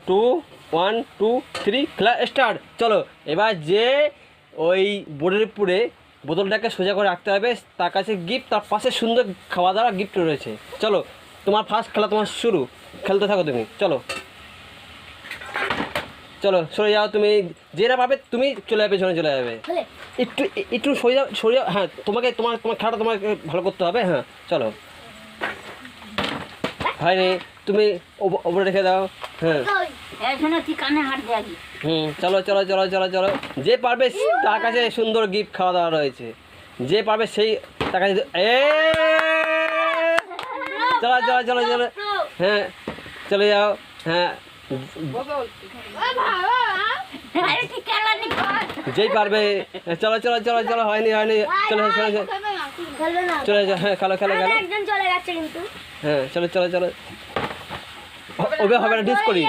2 1 2 3 খেলা স্টার্ট। চলো এবার যে ওই বোর্ডের উপরে বোতলটাকে সোজা করে রাখতে হবে, তার কাছে গিফট, তার পাশে সুন্দর খাওয়া দাওয়া গিফট রয়েছে। চলো তোমার ফার্স্ট খেলা, তোমার শুরু, খেলতে থাকো তুমি। চলো চলো সরে যাও, তুমি যেটা পাবে তুমি চলে যাবে, পেছনে চলে যাবে। একটু একটু সরে যাও, সরে যাও। হ্যাঁ তোমাকে তোমার তোমার খেলাটা তোমাকে ভালো করতে হবে। হ্যাঁ চলো হয়নি, তুমি ওপরে রেখে দাও। হ্যাঁ চলো চলো চলো চলো চলো, যে পারবে তার কাছে সুন্দর গিফট খাওয়া দাওয়া রয়েছে, যে পারবে সেই তার কাছে। চলো চলো চলো চলো, হ্যাঁ চলে যাও। হ্যাঁ যেই পারবে, চলো চলো চলো চলো, হয়নি হয়নি, চলে চলে চলে যাও। হ্যাঁ খেলো খেলো খেলো, হ্যাঁ চলো চলো চলো, ওবে হবে না, ডিস করি।